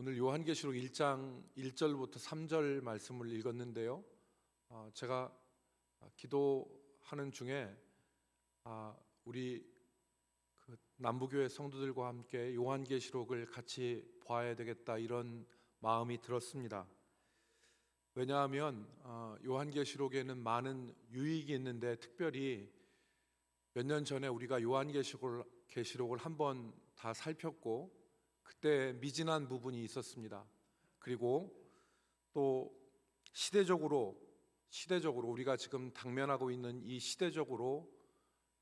오늘 요한계시록 1장 1절부터 3절 말씀을 읽었는데요. 제가 기도하는 중에 우리 남부교회 성도들과 함께 요한계시록을 같이 봐야 되겠다 이런 마음이 들었습니다. 왜냐하면 요한계시록에는 많은 유익이 있는데 특별히 몇 년 전에 우리가 요한계시록을 한번 다 살폈고 그때 미진한 부분이 있었습니다. 그리고 또 시대적으로 우리가 지금 당면하고 있는 이 시대적으로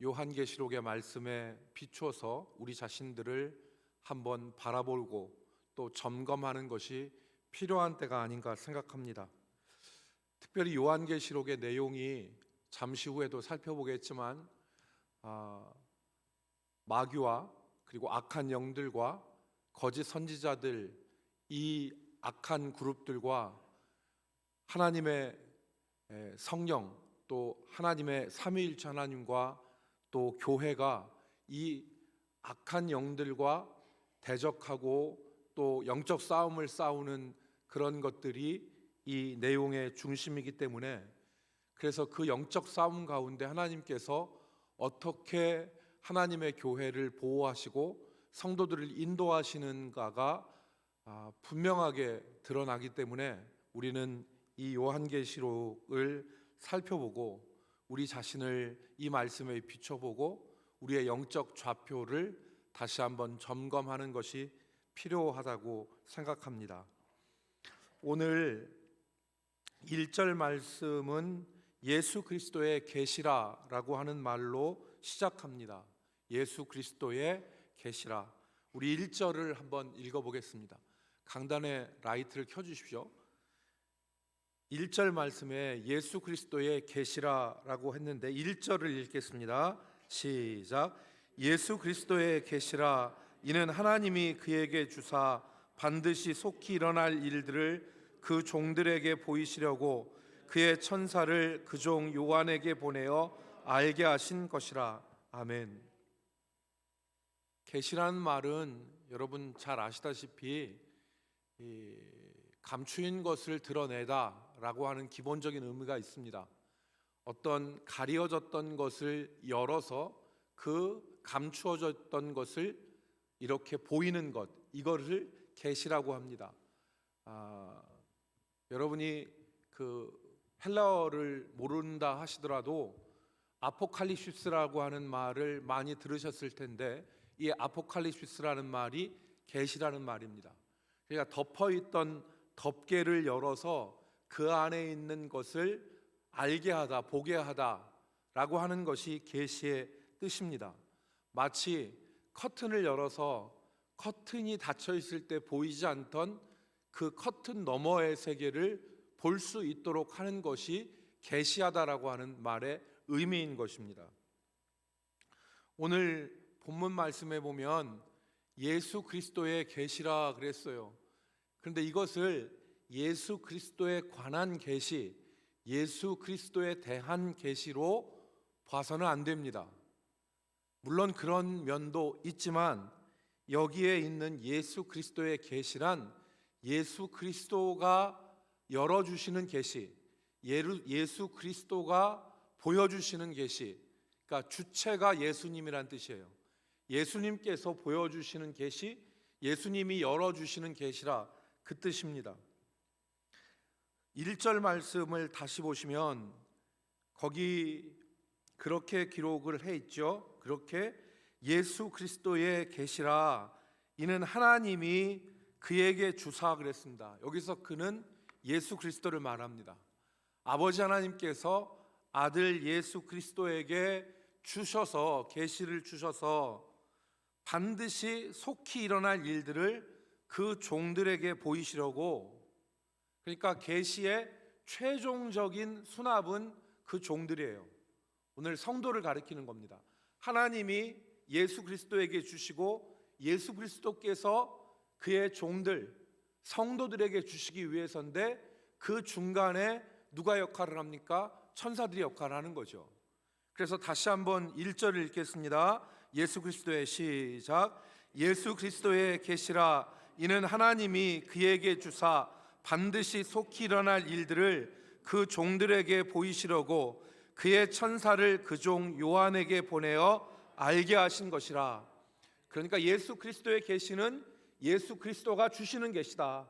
요한계시록의 말씀에 비추어서 우리 자신들을 한번 바라보고 또 점검하는 것이 필요한 때가 아닌가 생각합니다. 특별히 요한계시록의 내용이 잠시 후에도 살펴보겠지만 마귀와 그리고 악한 영들과 거짓 선지자들, 이 악한 그룹들과 하나님의 성령, 또 하나님의 삼위일체 하나님과 또 교회가 이 악한 영들과 대적하고 또 영적 싸움을 싸우는 그런 것들이 이 내용의 중심이기 때문에, 그래서 그 영적 싸움 가운데 하나님께서 어떻게 하나님의 교회를 보호하시고 성도들을 인도하시는가가 분명하게 드러나기 때문에 우리는 이 요한계시록을 살펴보고 우리 자신을 이 말씀에 비춰보고 우리의 영적 좌표를 다시 한번 점검하는 것이 필요하다고 생각합니다. 오늘 1절 말씀은 예수 그리스도의 계시라라고 하는 말로 시작합니다. 예수 그리스도의 계시라. 우리 1절을 한번 읽어보겠습니다. 강단에 라이트를 켜주십시오. 1절 말씀에 예수 그리스도의 계시라라고 했는데 1절을 읽겠습니다. 시작. 예수 그리스도의 계시라, 이는 하나님이 그에게 주사 반드시 속히 일어날 일들을 그 종들에게 보이시려고 그의 천사를 그 종 요한에게 보내어 알게 하신 것이라. 아멘. 계시라는 말은 여러분 잘 아시다시피 감추인 것을 드러내다 라고 하는 기본적인 의미가 있습니다. 어떤 가리워졌던 것을 열어서 그 감추어졌던 것을 이렇게 보이는 것, 이것을 계시라고 합니다. 여러분이 그 헬라어를 모른다 하시더라도 아포칼립시스라고 하는 말을 많이 들으셨을 텐데, 이 아포칼립시스라는 말이 계시라는 말입니다. 그러니까 덮어있던 덮개를 열어서 그 안에 있는 것을 알게 하다, 보게 하다라고 하는 것이 계시의 뜻입니다. 마치 커튼을 열어서 커튼이 닫혀 있을 때 보이지 않던 그 커튼 너머의 세계를 볼 수 있도록 하는 것이 계시하다라고 하는 말의 의미인 것입니다. 오늘 본문 말씀에 보면 예수 그리스도의 계시라 그랬어요. 그런데 이것을 예수 그리스도에 관한 계시, 예수 그리스도에 대한 계시로 봐서는 안 됩니다. 물론 그런 면도 있지만 여기에 있는 예수 그리스도의 계시란 예수 그리스도가 열어주시는 계시, 예수 그리스도가 보여주시는 계시, 그러니까 주체가 예수님이란 뜻이에요. 예수님께서 보여주시는 계시, 예수님이 열어주시는 계시라 그 뜻입니다. 1절 말씀을 다시 보시면 거기 그렇게 기록을 해 있죠. 그렇게 예수 그리스도의 계시라, 이는 하나님이 그에게 주사 그랬습니다. 여기서 그는 예수 그리스도를 말합니다. 아버지 하나님께서 아들 예수 그리스도에게 주셔서, 계시를 주셔서 반드시 속히 일어날 일들을 그 종들에게 보이시려고, 그러니까 계시의 최종적인 수납은 그 종들이에요. 오늘 성도를 가리키는 겁니다. 하나님이 예수 그리스도에게 주시고 예수 그리스도께서 그의 종들, 성도들에게 주시기 위해서인데, 그 중간에 누가 역할을 합니까? 천사들이 역할을 하는 거죠. 그래서 다시 한번 1절을 읽겠습니다. 예수 그리스도의 시작. 예수 그리스도의 계시라, 이는 하나님이 그에게 주사 반드시 속히 일어날 일들을 그 종들에게 보이시려고 그의 천사를 그 종 요한에게 보내어 알게 하신 것이라. 그러니까 예수 그리스도의 계시는 예수 그리스도가 주시는 계시다.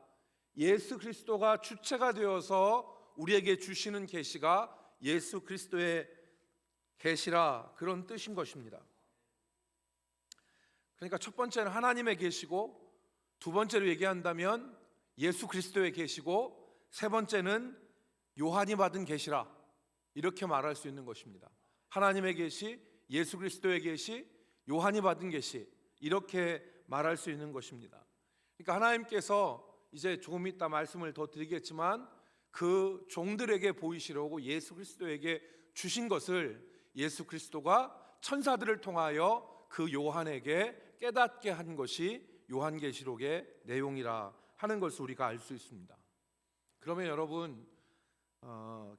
예수 그리스도가 주체가 되어서 우리에게 주시는 계시가 예수 그리스도의 계시라, 그런 뜻인 것입니다. 그러니까 첫 번째는 하나님의 계시고, 두 번째로 얘기한다면 예수 그리스도의 계시고, 세 번째는 요한이 받은 계시라, 이렇게 말할 수 있는 것입니다. 하나님의 계시, 예수 그리스도의 계시, 요한이 받은 계시, 이렇게 말할 수 있는 것입니다. 그러니까 하나님께서 이제 조금 이따 말씀을 더 드리겠지만 그 종들에게 보이시려고 예수 그리스도에게 주신 것을 예수 그리스도가 천사들을 통하여 그 요한에게 깨닫게 한 것이 요한계시록의 내용이라 하는 것을 우리가 알 수 있습니다. 그러면 여러분,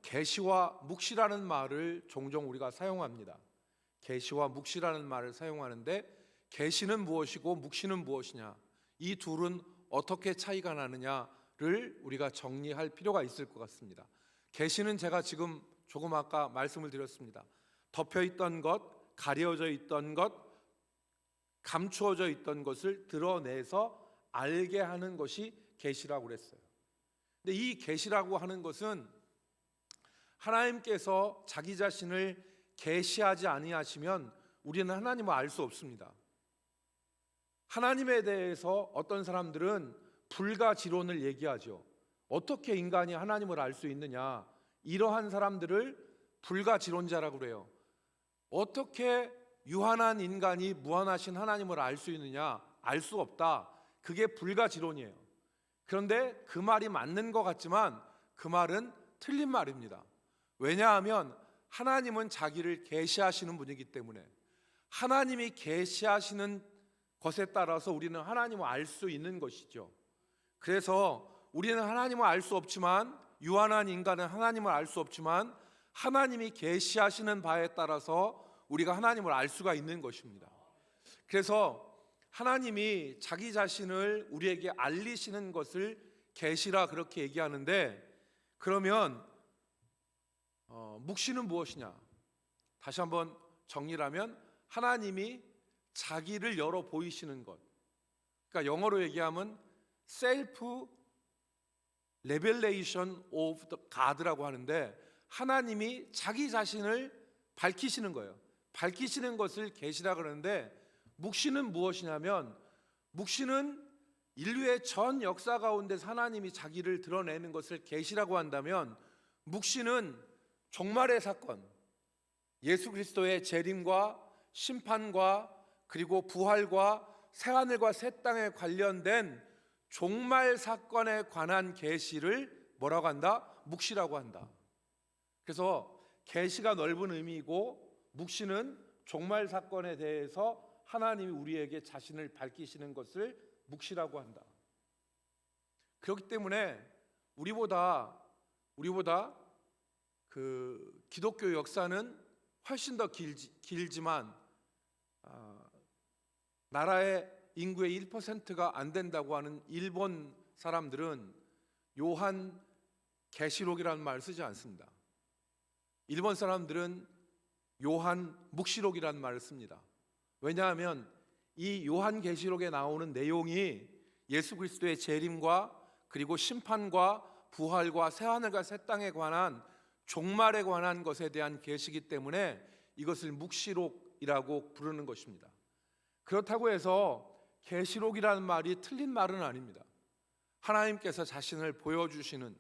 계시와 묵시라는 말을 종종 우리가 사용합니다. 계시와 묵시라는 말을 사용하는데, 계시는 무엇이고 묵시는 무엇이냐, 이 둘은 어떻게 차이가 나느냐를 우리가 정리할 필요가 있을 것 같습니다. 계시는 제가 지금 조금 아까 말씀을 드렸습니다. 덮여 있던 것, 가려져 있던 것, 감추어져 있던 것을 드러내서 알게 하는 것이 계시라고 그랬어요. 근데 이 계시라고 하는 것은 하나님께서 자기 자신을 계시하지 아니하시면 우리는 하나님을 알 수 없습니다. 하나님에 대해서 어떤 사람들은 불가지론을 얘기하죠. 어떻게 인간이 하나님을 알 수 있느냐, 이러한 사람들을 불가지론자라고 그래요. 어떻게 유한한 인간이 무한하신 하나님을 알 수 있느냐, 알 수 없다, 그게 불가지론이에요. 그런데 그 말이 맞는 것 같지만 그 말은 틀린 말입니다. 왜냐하면 하나님은 자기를 계시하시는 분이기 때문에, 하나님이 계시하시는 것에 따라서 우리는 하나님을 알 수 있는 것이죠. 그래서 우리는 하나님을 알 수 없지만, 유한한 인간은 하나님을 알 수 없지만 하나님이 계시하시는 바에 따라서 우리가 하나님을 알 수가 있는 것입니다. 그래서 하나님이 자기 자신을 우리에게 알리시는 것을 계시라 그렇게 얘기하는데, 그러면 묵시는 무엇이냐? 다시 한번 정리를 하면 하나님이 자기를 열어 보이시는 것, 그러니까 영어로 얘기하면 self revelation of the God라고 하는데, 하나님이 자기 자신을 밝히시는 거예요. 밝히시는 것을 계시라 그러는데, 묵시는 무엇이냐면, 묵시는 인류의 전 역사 가운데서 하나님이 자기를 드러내는 것을 계시라고 한다면, 묵시는 종말의 사건, 예수 그리스도의 재림과 심판과 그리고 부활과 새하늘과 새 땅에 관련된 종말 사건에 관한 계시를 뭐라고 한다? 묵시라고 한다. 그래서 계시가 넓은 의미이고, 묵시는 종말 사건에 대해서 하나님이 우리에게 자신을 밝히시는 것을 묵시라고 한다. 그렇기 때문에 우리보다 그 기독교 역사는 훨씬 더 길지만 나라의 인구의 1%가 안 된다고 하는 일본 사람들은 요한 계시록이라는 말을 쓰지 않습니다. 일본 사람들은 요한 묵시록이라는 말을 씁니다. 왜냐하면 이 요한 계시록에 나오는 내용이 예수 그리스도의 재림과 그리고 심판과 부활과 새하늘과 새 땅에 관한 종말에 관한 것에 대한 계시이기 때문에 이것을 묵시록이라고 부르는 것입니다. 그렇다고 해서 계시록이라는 말이 틀린 말은 아닙니다. 하나님께서 자신을 보여주시는,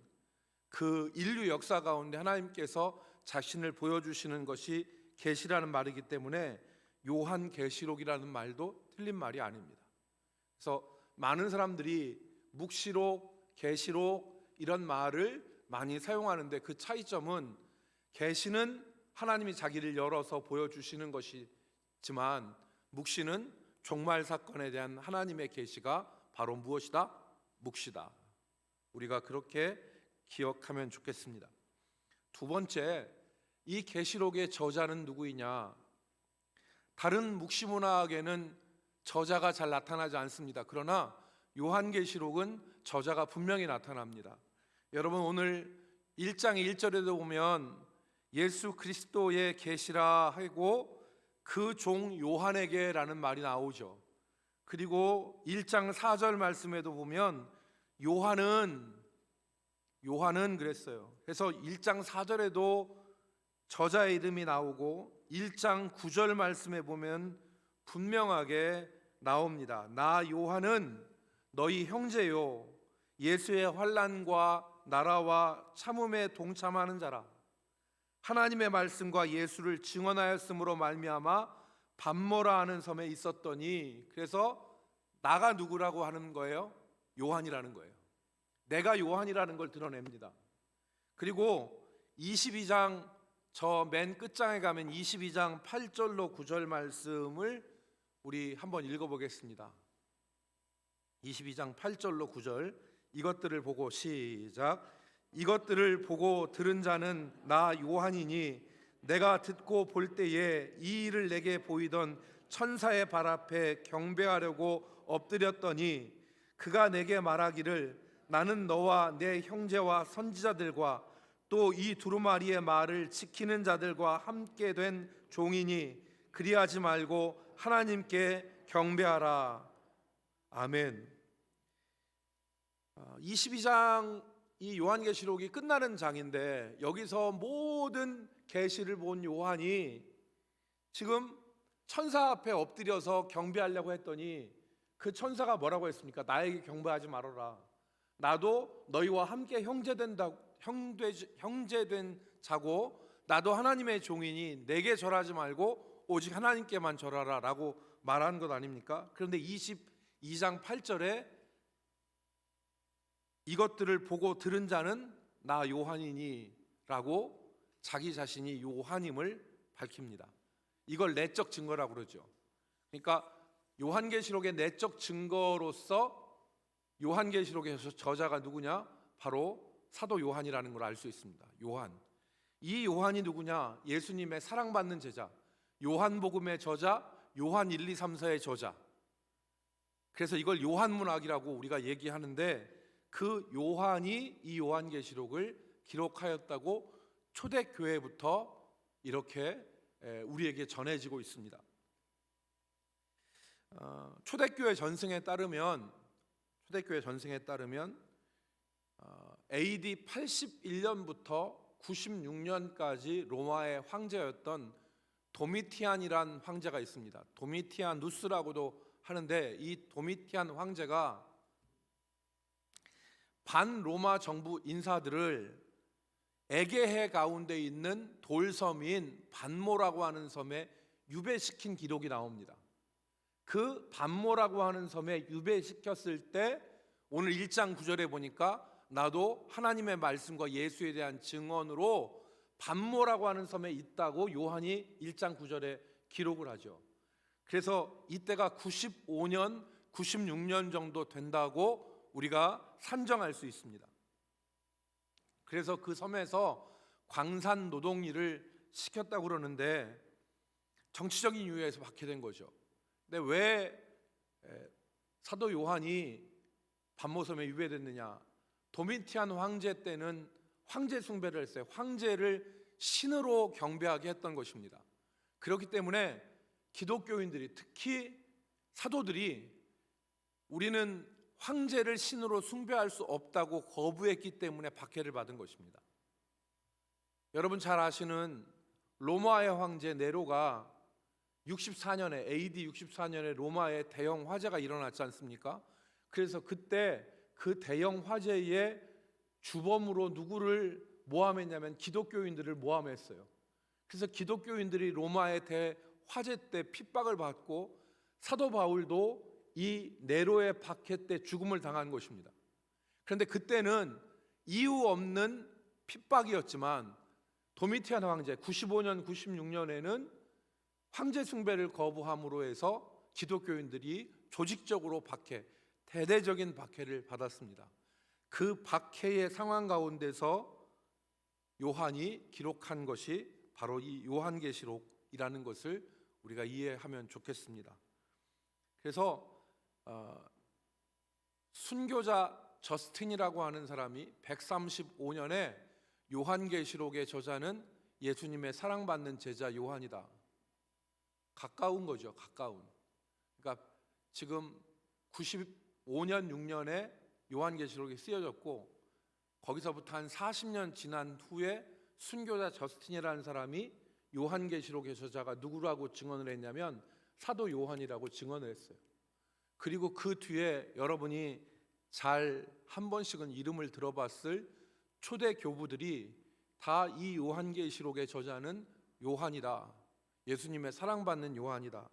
그 인류 역사 가운데 하나님께서 자신을 보여주시는 것이 계시라는 말이기 때문에 요한 계시록이라는 말도 틀린 말이 아닙니다. 그래서 많은 사람들이 묵시록, 계시록 이런 말을 많이 사용하는데, 그 차이점은 계시는 하나님이 자기를 열어서 보여주시는 것이지만, 묵시는 종말 사건에 대한 하나님의 계시가 바로 무엇이다? 묵시다. 우리가 그렇게 기억하면 좋겠습니다. 두 번째, 이 계시록의 저자는 누구이냐? 다른 묵시 문학에는 저자가 잘 나타나지 않습니다. 그러나 요한계시록은 저자가 분명히 나타납니다. 여러분, 오늘 1장 1절에도 보면 예수 그리스도의 계시라 하고 그 종 요한에게라는 말이 나오죠. 그리고 1장 4절 말씀에도 보면 요한은 그랬어요. 그래서 1장 4절에도 저자의 이름이 나오고 1장 9절 말씀에 보면 분명하게 나옵니다. 나 요한은 너희 형제요 예수의 환난과 나라와 참음에 동참하는 자라. 하나님의 말씀과 예수를 증언하였으므로 말미암아 밤모라 하는 섬에 있었더니, 그래서 나가 누구라고 하는 거예요? 요한이라는 거예요. 내가 요한이라는 걸 드러냅니다. 그리고 22장 저 맨 끝장에 가면 22장 8절로 9절 말씀을 우리 한번 읽어보겠습니다. 22장 8절로 9절 이것들을 보고 시작. 이것들을 보고 들은 자는 나 요한이니 내가 듣고 볼 때에 이 일을 내게 보이던 천사의 발 앞에 경배하려고 엎드렸더니 그가 내게 말하기를 나는 너와 내 형제와 선지자들과 또 이 두루마리의 말을 지키는 자들과 함께 된 종이니 그리하지 말고 하나님께 경배하라. 아멘. 22장 이 요한계시록이 끝나는 장인데 여기서 모든 계시를 본 요한이 지금 천사 앞에 엎드려서 경배하려고 했더니 그 천사가 뭐라고 했습니까? 나에게 경배하지 말아라. 나도 너희와 함께 형제된 자고 나도 하나님의 종이니 내게 절하지 말고 오직 하나님께만 절하라 라고 말한 것 아닙니까? 그런데 22장 8절에 이것들을 보고 들은 자는 나 요한이니 라고 자기 자신이 요한임을 밝힙니다. 이걸 내적 증거라고 그러죠. 그러니까 요한계시록의 내적 증거로서 요한계시록에서 저자가 누구냐? 바로 사도 요한이라는 걸 알 수 있습니다. 요한. 이 요한이 누구냐? 예수님의 사랑받는 제자, 요한복음의 저자, 요한 1, 2, 3, 4의 저자. 그래서 이걸 요한문학이라고 우리가 얘기하는데 그 요한이 이 요한계시록을 기록하였다고 초대교회부터 이렇게 우리에게 전해지고 있습니다. 초대교회 전승에 따르면 AD 81년부터 96년까지 로마의 황제였던 도미티안이란 황제가 있습니다. 도미티아누스라고도 하는데 이 도미티안 황제가 반로마 정부 인사들을 에게해 가운데 있는 돌섬인 반모라고 하는 섬에 유배시킨 기록이 나옵니다. 그 반모라고 하는 섬에 유배시켰을 때 오늘 1장 9절에 보니까 나도 하나님의 말씀과 예수에 대한 증언으로 반모라고 하는 섬에 있다고 요한이 1장 9절에 기록을 하죠. 그래서 이때가 95년, 96년 정도 된다고 우리가 산정할 수 있습니다. 그래서 그 섬에서 광산 노동 일을 시켰다고 그러는데 정치적인 이유에서 받게 된 거죠. 근데 왜 사도 요한이 반모섬에 유배됐느냐? 도미티안 황제 때는 황제 숭배를 했어요. 황제를 신으로 경배하게 했던 것입니다. 그렇기 때문에 기독교인들이, 특히 사도들이 우리는 황제를 신으로 숭배할 수 없다고 거부했기 때문에 박해를 받은 것입니다. 여러분 잘 아시는 로마의 황제 네로가 64년에 AD 64년에 로마에 대형 화재가 일어났지 않습니까? 그래서 그때 그 대형 화재의 주범으로 누구를 모함했냐면 기독교인들을 모함했어요. 그래서 기독교인들이 로마의 대화재 때 핍박을 받고 사도 바울도 이 네로의 박해 때 죽음을 당한 것입니다. 그런데 그때는 이유 없는 핍박이었지만 도미티안 황제 95년, 96년에는 황제 숭배를 거부함으로 해서 기독교인들이 조직적으로 박해, 대대적인 박해를 받았습니다. 그 박해의 상황 가운데서 요한이 기록한 것이 바로 이 요한계시록이라는 것을 우리가 이해하면 좋겠습니다. 그래서 순교자 저스틴이라고 하는 사람이 135년에 요한계시록의 저자는 예수님의 사랑받는 제자 요한이다. 가까운 거죠. 가까운. 그러니까 지금 95년 6년에 요한계시록이 쓰여졌고 거기서부터 한 40년 지난 후에 순교자 저스틴이라는 사람이 요한계시록의 저자가 누구라고 증언을 했냐면 사도 요한이라고 증언을 했어요. 그리고 그 뒤에 여러분이 잘 한 번씩은 이름을 들어봤을 초대 교부들이 다 이 요한계시록의 저자는 요한이다. 예수님의 사랑받는 요한이다.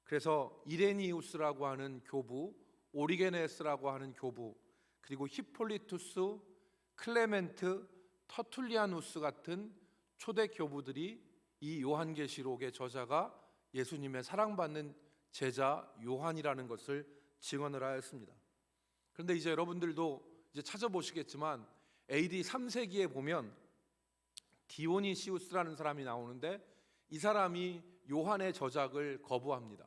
그래서 이레니우스라고 하는 교부, 오리게네스라고 하는 교부, 그리고 히폴리투스, 클레멘트, 터툴리아누스 같은 초대 교부들이 이 요한계시록의 저자가 예수님의 사랑받는 제자 요한이라는 것을 증언을 하였습니다. 그런데 이제 여러분들도 이제 찾아보시겠지만 AD 3세기에 보면 디오니시우스라는 사람이 나오는데 이 사람이 요한의 저작을 거부합니다.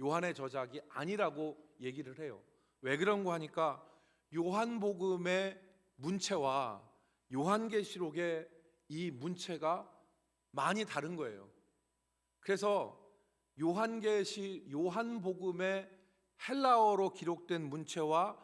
요한의 저작이 아니라고 얘기를 해요. 왜 그런가 하니까 요한복음의 문체와 요한계시록의 이 문체가 많이 다른 거예요. 그래서 요한복음의 헬라어로 기록된 문체와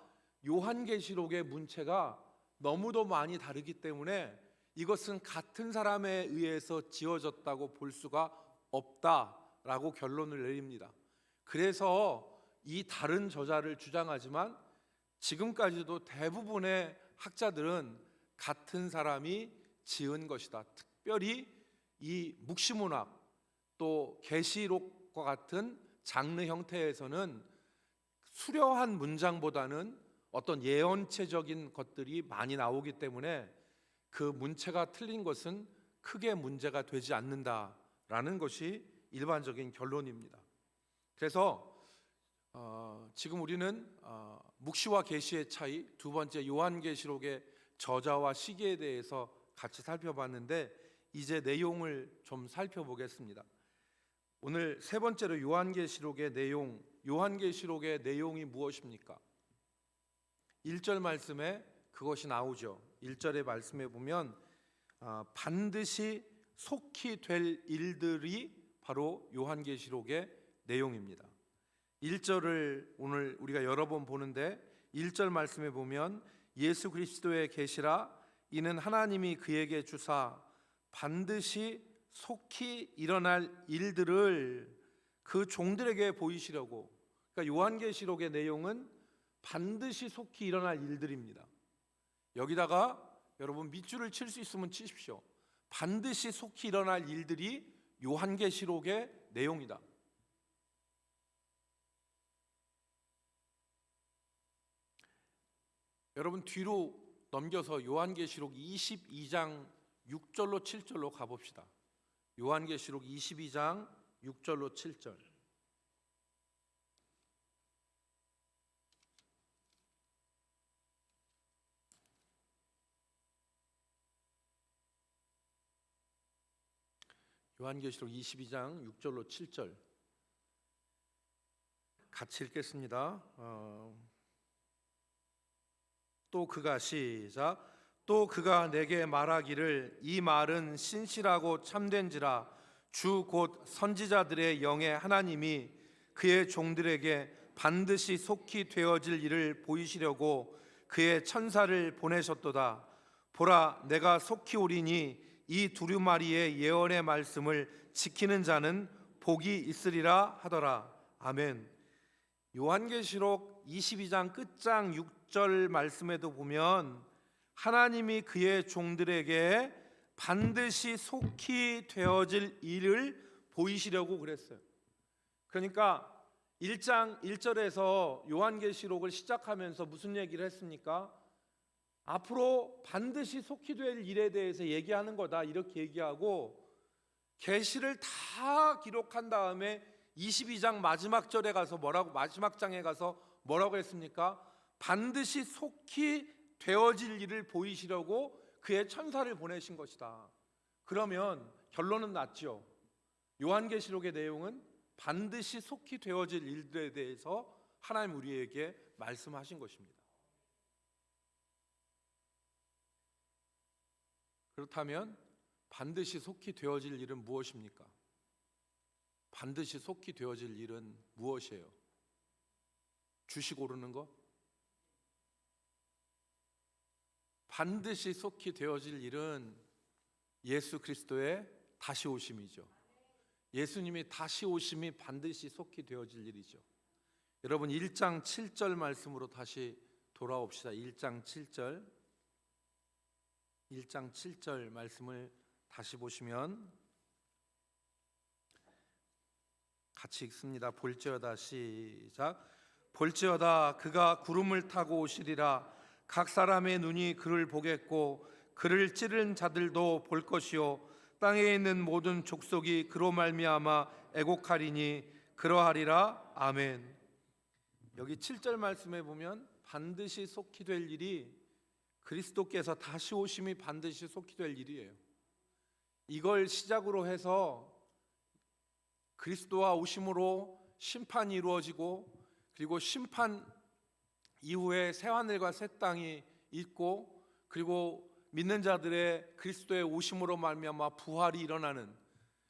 요한계시록의 문체가 너무도 많이 다르기 때문에 이것은 같은 사람에 의해서 지어졌다고 볼 수가 없다라고 결론을 내립니다. 그래서 이 다른 저자를 주장하지만 지금까지도 대부분의 학자들은 같은 사람이 지은 것이다. 특별히 이 묵시문학 또 계시록과 같은 장르 형태에서는 수려한 문장보다는 어떤 예언체적인 것들이 많이 나오기 때문에 그 문체가 틀린 것은 크게 문제가 되지 않는다라는 것이 일반적인 결론입니다. 그래서 지금 우리는 묵시와 계시의 차이, 두 번째 요한계시록의 저자와 시기에 대해서 같이 살펴봤는데 이제 내용을 좀 살펴보겠습니다. 오늘 세 번째로 요한계시록의 내용이 무엇입니까? 1절 말씀에 그것이 나오죠. 1절의 말씀에 보면 반드시 속히 될 일들이 바로 요한계시록의 내용입니다. 1절을 오늘 우리가 여러 번 보는데 1절 말씀에 보면 예수 그리스도의 계시라 이는 하나님이 그에게 주사 반드시 속히 일어날 일들을 그 종들에게 보이시려고. 그러니까 요한계시록의 내용은 반드시 속히 일어날 일들입니다. 여기다가 여러분 밑줄을 칠 수 있으면 치십시오. 반드시 속히 일어날 일들이 요한계시록의 내용이다. 여러분 뒤로 넘겨서 요한계시록 22장 6절로 7절로 가봅시다. 요한계시록 22장 6절로 7절. 요한계시록 22장 6절로 7절 같이 읽겠습니다. 또 그가 시작. 또 그가 내게 말하기를 이 말은 신실하고 참된지라 주 곧 선지자들의 영의 하나님이 그의 종들에게 반드시 속히 되어질 일을 보이시려고 그의 천사를 보내셨도다. 보라 내가 속히 오리니 이 두루마리의 예언의 말씀을 지키는 자는 복이 있으리라 하더라. 아멘. 요한계시록 22장 끝장 6절 말씀에도 보면 하나님이 그의 종들에게 반드시 속히 되어질 일을 보이시려고 그랬어요. 그러니까 1장 1절에서 요한계시록을 시작하면서 무슨 얘기를 했습니까? 앞으로 반드시 속히 될 일에 대해서 얘기하는 거다 이렇게 얘기하고 계시를 다 기록한 다음에 22장 마지막 절에 가서 마지막 장에 가서 뭐라고 했습니까? 반드시 속히 되어질 일을 보이시려고 그의 천사를 보내신 것이다. 그러면 결론은 났죠. 요한계시록의 내용은 반드시 속히 되어질 일들에 대해서 하나님 우리에게 말씀하신 것입니다. 그렇다면 반드시 속히 되어질 일은 무엇입니까? 반드시 속히 되어질 일은 무엇이에요? 주식 오르는 거? 반드시 속히 되어질 일은 예수 그리스도의 다시 오심이죠. 예수님이 다시 오심이 반드시 속히 되어질 일이죠. 여러분 1장 7절 말씀으로 다시 돌아옵시다. 1장 7절 말씀을 다시 보시면 같이 읽습니다. 볼지어다 시작. 볼지어다 그가 구름을 타고 오시리라. 각 사람의 눈이 그를 보겠고 그를 찌른 자들도 볼 것이요 땅에 있는 모든 족속이 그로 말미암아 애곡하리니 그러하리라. 아멘. 여기 7절 말씀에 보면 반드시 속히 될 일이 그리스도께서 다시 오심이 반드시 속히 될 일이에요. 이걸 시작으로 해서 그리스도와 오심으로 심판이 이루어지고 그리고 심판 이후에 새하늘과 새 땅이 있고 그리고 믿는 자들의 그리스도의 오심으로 말미암아 부활이 일어나는,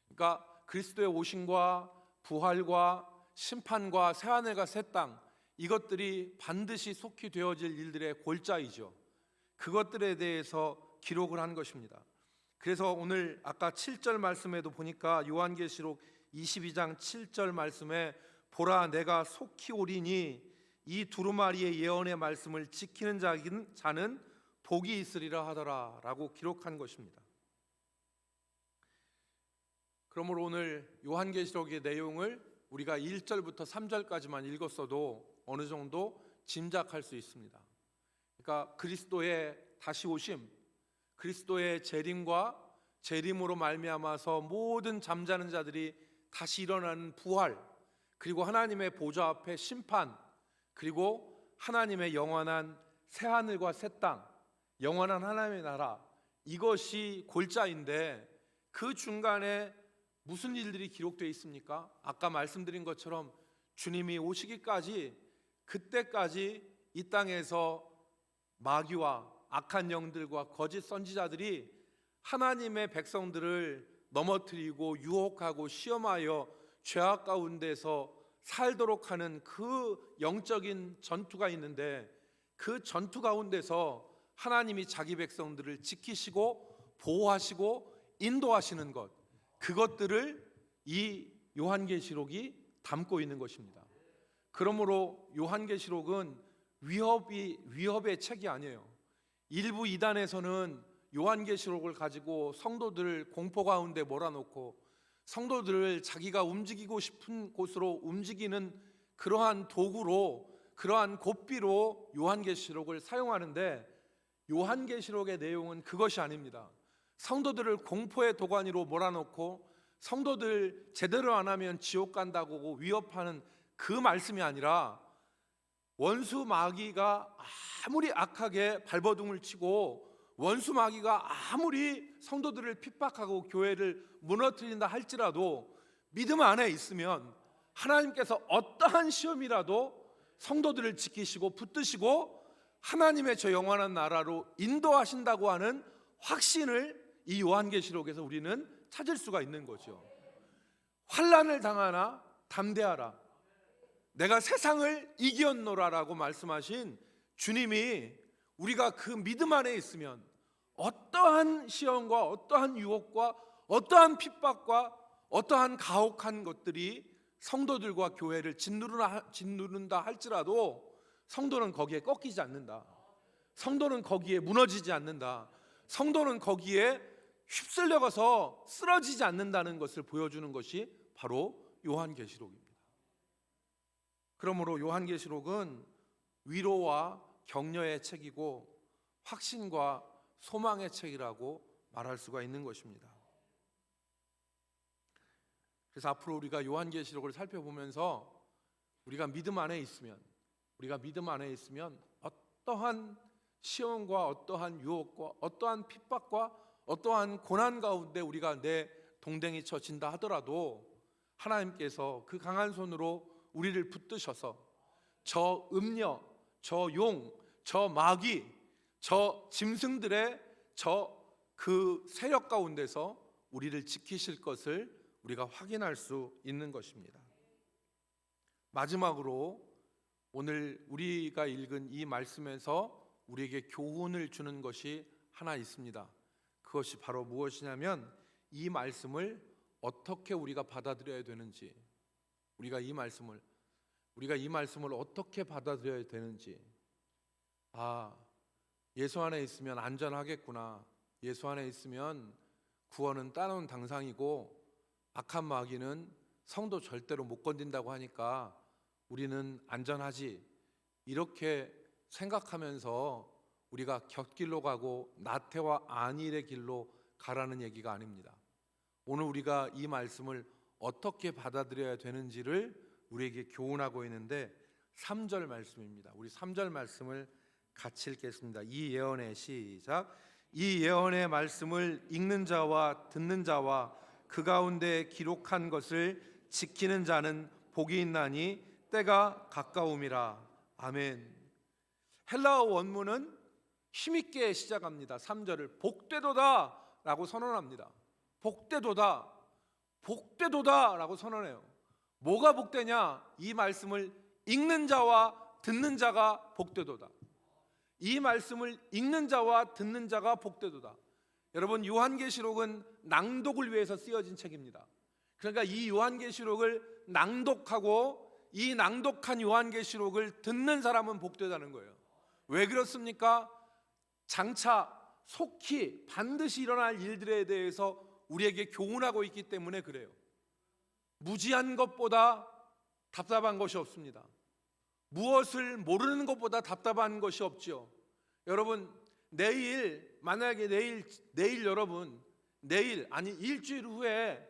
그러니까 그리스도의 오심과 부활과 심판과 새하늘과 새 땅, 이것들이 반드시 속히 되어질 일들의 골자이죠. 그것들에 대해서 기록을 한 것입니다. 그래서 오늘 아까 7절 말씀에도 보니까 요한계시록 22장 7절 말씀에 보라 내가 속히 오리니 이 두루마리의 예언의 말씀을 지키는 자는 복이 있으리라 하더라 라고 기록한 것입니다. 그러므로 오늘 요한계시록의 내용을 우리가 1절부터 3절까지만 읽었어도 어느 정도 짐작할 수 있습니다. 그러니까 그리스도의 다시 오심, 그리스도의 재림과 재림으로 말미암아서 모든 잠자는 자들이 다시 일어나는 부활, 그리고 하나님의 보좌 앞에 심판, 그리고 하나님의 영원한 새하늘과 새 땅, 영원한 하나님의 나라, 이것이 골자인데 그 중간에 무슨 일들이 기록되어 있습니까? 아까 말씀드린 것처럼 주님이 오시기까지, 그때까지 이 땅에서 마귀와 악한 영들과 거짓 선지자들이 하나님의 백성들을 넘어뜨리고 유혹하고 시험하여 죄악 가운데서 살도록 하는 그 영적인 전투가 있는데, 그 전투 가운데서 하나님이 자기 백성들을 지키시고 보호하시고 인도하시는 것, 그것들을 이 요한계시록이 담고 있는 것입니다. 그러므로 요한계시록은 위협의 책이 아니에요. 일부 이단에서는 요한계시록을 가지고 성도들을 공포 가운데 몰아넣고 성도들을 자기가 움직이고 싶은 곳으로 움직이는 그러한 도구로, 그러한 고삐로 요한계시록을 사용하는데, 요한계시록의 내용은 그것이 아닙니다. 성도들을 공포의 도가니로 몰아넣고 성도들 제대로 안 하면 지옥 간다고 위협하는 그 말씀이 아니라, 원수 마귀가 아무리 악하게 발버둥을 치고 원수 마귀가 아무리 성도들을 핍박하고 교회를 무너뜨린다 할지라도 믿음 안에 있으면 하나님께서 어떠한 시험이라도 성도들을 지키시고 붙드시고 하나님의 저 영원한 나라로 인도하신다고 하는 확신을 이 요한계시록에서 우리는 찾을 수가 있는 거죠. 환난을 당하나 담대하라, 내가 세상을 이겼노라라고 말씀하신 주님이 우리가 그 믿음 안에 있으면 어떠한 시험과 어떠한 유혹과 어떠한 핍박과 어떠한 가혹한 것들이 성도들과 교회를 짓누른다 할지라도 성도는 거기에 꺾이지 않는다. 성도는 거기에 무너지지 않는다. 성도는 거기에 휩쓸려가서 쓰러지지 않는다는 것을 보여주는 것이 바로 요한계시록입니다. 그러므로 요한계시록은 위로와 격려의 책이고 확신과 소망의 책이라고 말할 수가 있는 것입니다. 그래서 앞으로 우리가 요한계시록을 살펴보면서 우리가 믿음 안에 있으면 어떠한 시험과 어떠한 유혹과 어떠한 핍박과 어떠한 고난 가운데 우리가 내 동댕이 쳐진다 하더라도 하나님께서 그 강한 손으로 우리를 붙드셔서 저 음녀, 저 용, 저 마귀, 저 짐승들의 그 세력 가운데서 우리를 지키실 것을 우리가 확인할 수 있는 것입니다. 마지막으로 오늘 우리가 읽은 이 말씀에서 우리에게 교훈을 주는 것이 하나 있습니다. 그것이 바로 무엇이냐면 이 말씀을 어떻게 우리가 받아들여야 되는지, 우리가 이 말씀을 어떻게 받아들여야 되는지. 예수 안에 있으면 안전하겠구나. 예수 안에 있으면 구원은 따놓은 당상이고 악한 마귀는 성도 절대로 못 건든다고 하니까 우리는 안전하지. 이렇게 생각하면서 우리가 곁길로 가고 나태와 안일의 길로 가라는 얘기가 아닙니다. 오늘 우리가 이 말씀을 어떻게 받아들여야 되는지를 우리에게 교훈하고 있는데 3절 말씀입니다. 우리 3절 말씀을 같이 읽겠습니다. 이 예언의 시작. 이 예언의 말씀을 읽는 자와 듣는 자와 그 가운데 기록한 것을 지키는 자는 복이 있나니 때가 가까움이라. 아멘. 헬라어 원문은 힘있게 시작합니다. 3절을 복되도다 라고 선언합니다. 복되도다, 복되도다 라고 선언해요. 뭐가 복되냐? 이 말씀을 읽는 자와 듣는 자가 복되도다. 이 말씀을 읽는 자와 듣는 자가 복되도다. 여러분, 요한계시록은 낭독을 위해서 쓰여진 책입니다. 그러니까 이 요한계시록을 낭독하고 이 낭독한 요한계시록을 듣는 사람은 복되다는 거예요. 왜 그렇습니까? 장차 속히 반드시 일어날 일들에 대해서 우리에게 교훈하고 있기 때문에 그래요. 무지한 것보다 답답한 것이 없습니다. 무엇을 모르는 것보다 답답한 것이 없죠. 여러분, 만약에 내일 여러분, 일주일 후에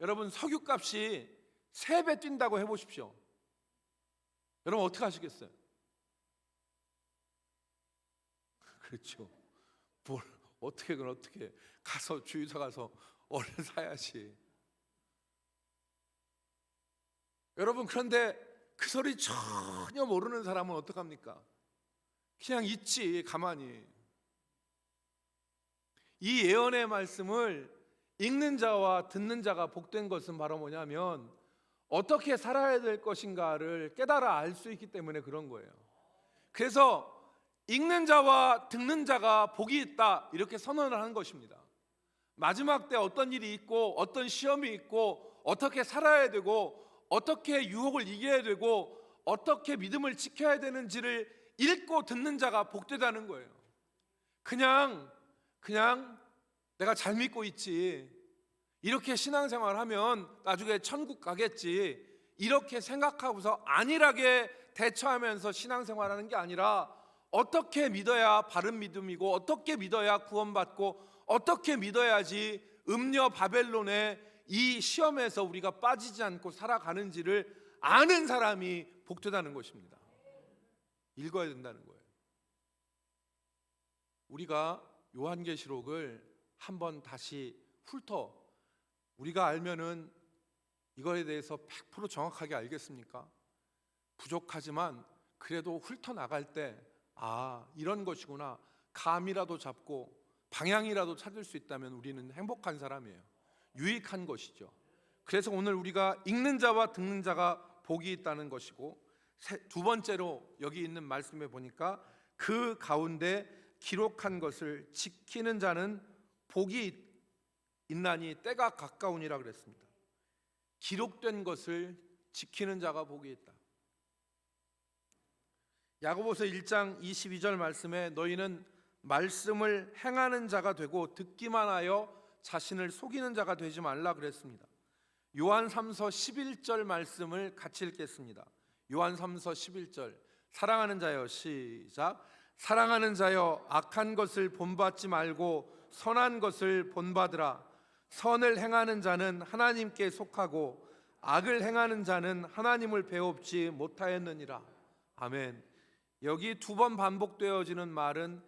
여러분 석유값이 3배 뛴다고 해보십시오. 여러분 어떻게 하시겠어요? 그렇죠. 어떻게 가서 주유소 가서 얼른 사야지. 여러분, 그런데 그 소리 전혀 모르는 사람은 어떡합니까? 그냥 있지, 가만히. 이 예언의 말씀을 읽는 자와 듣는 자가 복된 것은 바로 뭐냐면 어떻게 살아야 될 것인가를 깨달아 알 수 있기 때문에 그런 거예요. 그래서 읽는 자와 듣는 자가 복이 있다, 이렇게 선언을 하는 것입니다. 마지막 때 어떤 일이 있고 어떤 시험이 있고 어떻게 살아야 되고 어떻게 유혹을 이겨야 되고 어떻게 믿음을 지켜야 되는지를 읽고 듣는 자가 복되다는 거예요. 그냥 내가 잘 믿고 있지, 이렇게 신앙생활하면 나중에 천국 가겠지, 이렇게 생각하고서 안일하게 대처하면서 신앙생활하는 게 아니라 어떻게 믿어야 바른 믿음이고 어떻게 믿어야 구원받고 어떻게 믿어야지 음녀 바벨론의 이 시험에서 우리가 빠지지 않고 살아가는지를 아는 사람이 복되다는 것입니다. 읽어야 된다는 거예요. 우리가 요한계시록을 한번 다시 우리가 알면은 이거에 대해서 100% 정확하게 알겠습니까? 부족하지만 그래도 훑어나갈 때 이런 것이구나, 감이라도 잡고 방향이라도 찾을 수 있다면 우리는 행복한 사람이에요. 유익한 것이죠. 그래서 오늘 우리가 읽는 자와 듣는 자가 복이 있다는 것이고, 두 번째로 여기 있는 말씀에 보니까 그 가운데 기록한 것을 지키는 자는 복이 있나니 때가 가까우니라 그랬습니다. 기록된 것을 지키는 자가 복이 있다. 야고보서 1장 22절 말씀에 너희는 말씀을 행하는 자가 되고 듣기만 하여 자신을 속이는 자가 되지 말라 그랬습니다. 요한 3서 11절 말씀을 같이 읽겠습니다. 요한 3서 11절. 사랑하는 자여, 시작. 사랑하는 자여, 악한 것을 본받지 말고 선한 것을 본받으라. 선을 행하는 자는 하나님께 속하고 악을 행하는 자는 하나님을 배웁지 못하였느니라. 아멘. 여기 2번 반복되어지는 말은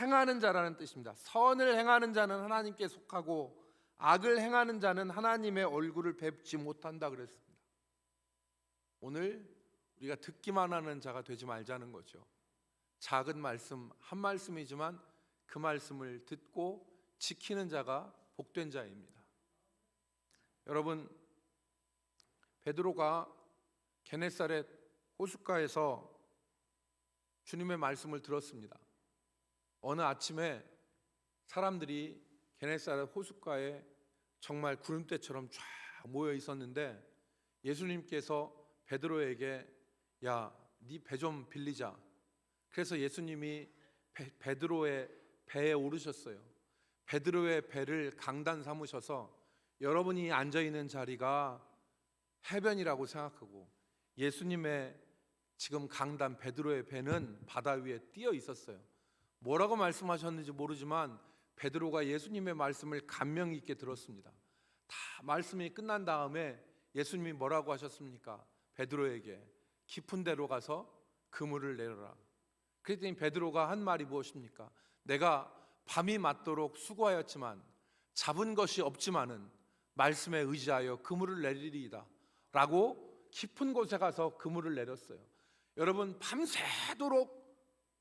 행하는 자라는 뜻입니다. 선을 행하는 자는 하나님께 속하고 악을 행하는 자는 하나님의 얼굴을 뵙지 못한다 그랬습니다. 오늘 우리가 듣기만 하는 자가 되지 말자는 거죠. 작은 말씀 한 말씀이지만 그 말씀을 듣고 지키는 자가 복된 자입니다. 여러분, 베드로가 게네사렛 호숫가에서 주님의 말씀을 들었습니다. 어느 아침에 사람들이 게네사렛 호숫가에 정말 구름대처럼 쫙 모여 있었는데 예수님께서 베드로에게 야, 네 배 좀 빌리자. 그래서 예수님이 베드로의 배에 오르셨어요. 베드로의 배를 강단 삼으셔서 여러분이 앉아 있는 자리가 해변이라고 생각하고 예수님의 지금 강단 베드로의 배는 바다 위에 띄어 있었어요. 뭐라고 말씀하셨는지 모르지만 베드로가 예수님의 말씀을 감명 있게 들었습니다. 다 말씀이 끝난 다음에 예수님이 뭐라고 하셨습니까? 베드로에게 깊은 데로 가서 그물을 내려라. 그랬더니 베드로가 한 말이 무엇입니까? 내가 밤이 맞도록 수고하였지만 잡은 것이 없지만은 말씀에 의지하여 그물을 내리리이다 라고 깊은 곳에 가서 그물을 내렸어요. 여러분, 밤새도록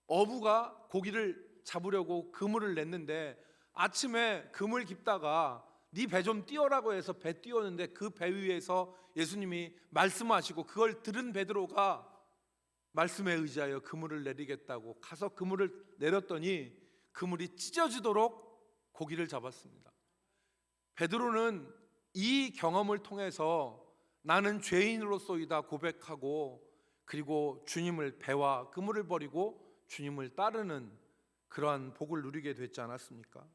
어부가 고기를 잡으려고 그물을 냈는데 아침에 그물 깊다가 네 배 좀 띄워라고 해서 배 띄웠는데 그 배 위에서 예수님이 말씀하시고 그걸 들은 베드로가 말씀에 의지하여 그물을 내리겠다고 가서 그물을 내렸더니 그물이 찢어지도록 고기를 잡았습니다. 베드로는 이 경험을 통해서 나는 죄인으로서이다 고백하고 그리고 주님을 배와 그물을 버리고 주님을 따르는 그러한 복을 누리게 됐지 않았습니까?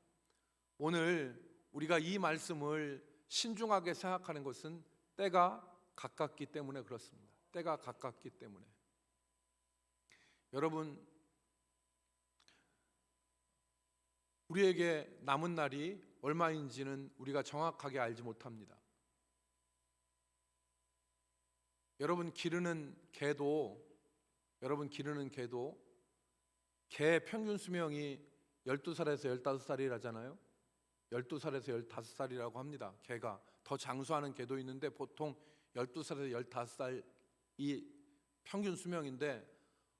오늘 우리가 이 말씀을 신중하게 생각하는 것은 때가 가깝기 때문에 그렇습니다. 때가 가깝기 때문에. 여러분, 우리에게 남은 날이 얼마인지는 우리가 정확하게 알지 못합니다. 여러분 기르는 개도 개 평균 수명이 12살에서 15살이라잖아요. 12살에서 15살이라고 합니다. 개가 더 장수하는 개도 있는데 보통 12살에서 15살이 평균 수명인데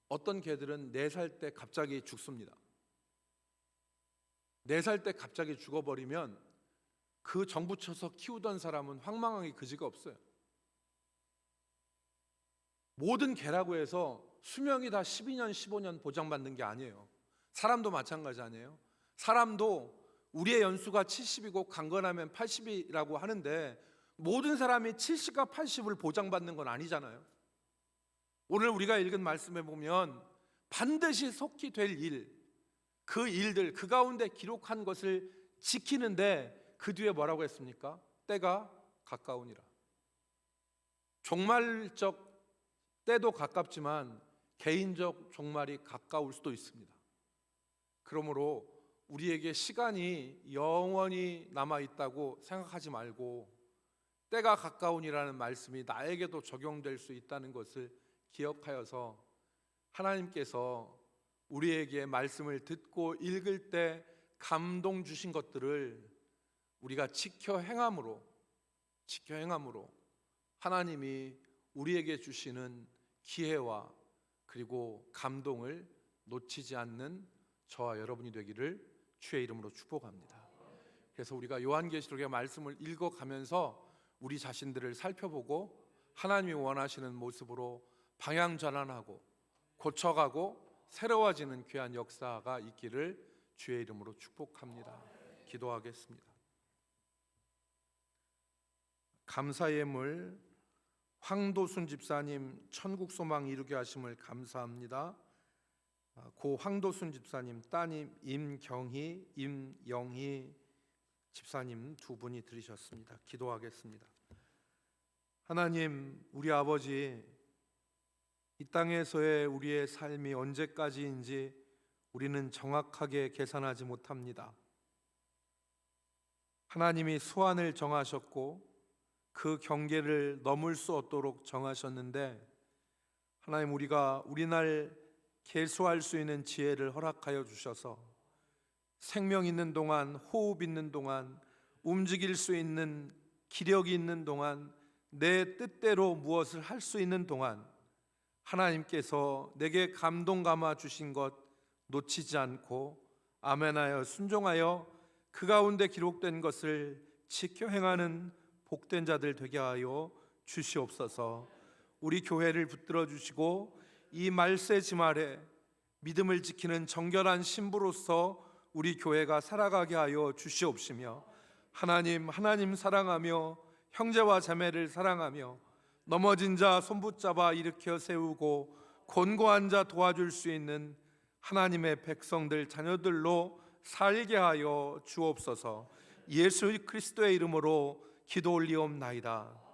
어떤 개들은 4살 때 갑자기 죽습니다. 4살 때 갑자기 죽어버리면 그 정부 쳐서 키우던 사람은 황망하기 그지가 없어요. 모든 개라고 해서 수명이 다 12년, 15년 보장받는 게 아니에요. 사람도 마찬가지 아니에요. 사람도 우리의 연수가 70이고 강건하면 80이라고 하는데 모든 사람이 70과 80을 보장받는 건 아니잖아요. 오늘 우리가 읽은 말씀에 보면 반드시 속히 될 일, 그 일들, 그 가운데 기록한 것을 지키는데 그 뒤에 뭐라고 했습니까? 때가 가까우니라. 종말적 때도 가깝지만 개인적 종말이 가까울 수도 있습니다. 그러므로 우리에게 시간이 영원히 남아있다고 생각하지 말고 때가 가까우니라는 말씀이 나에게도 적용될 수 있다는 것을 기억하여서 하나님께서 우리에게 말씀을 듣고 읽을 때 감동 주신 것들을 우리가 지켜 행함으로 하나님이 우리에게 주시는 기회와 그리고 감동을 놓치지 않는 저와 여러분이 되기를 주의 이름으로 축복합니다. 그래서 우리가 요한계시록의 말씀을 읽어가면서 우리 자신들을 살펴보고 하나님이 원하시는 모습으로 방향 전환하고 고쳐가고 새로워지는 귀한 역사가 있기를 주의 이름으로 축복합니다. 기도하겠습니다. 감사 예물 황도순 집사님 천국 소망 이루게 하심을 감사합니다. 고 황도순 집사님 따님 임경희, 임영희 집사님 두 분이 들으셨습니다. 기도하겠습니다. 하나님, 우리 아버지, 이 땅에서의 우리의 삶이 언제까지인지 우리는 정확하게 계산하지 못합니다. 하나님이 수완을 정하셨고 그 경계를 넘을 수 없도록 정하셨는데 하나님, 우리가 우리날 계수할 수 있는 지혜를 허락하여 주셔서 생명 있는 동안, 호흡 있는 동안, 움직일 수 있는 기력이 있는 동안, 내 뜻대로 무엇을 할 수 있는 동안 하나님께서 내게 감동 감아 주신 것 놓치지 않고 아멘하여 순종하여 그 가운데 기록된 것을 지켜 행하는 복된 자들 되게 하여 주시옵소서. 우리 교회를 붙들어 주시고 이 말세 지말에 믿음을 지키는 정결한 신부로서 우리 교회가 살아가게 하여 주시옵시며, 하나님 사랑하며 형제와 자매를 사랑하며 넘어진 자 손붙잡아 일으켜 세우고 곤고한 자 도와줄 수 있는 하나님의 백성들 자녀들로 살게 하여 주옵소서. 예수 그리스도의 이름으로 기도 올리옵나이다.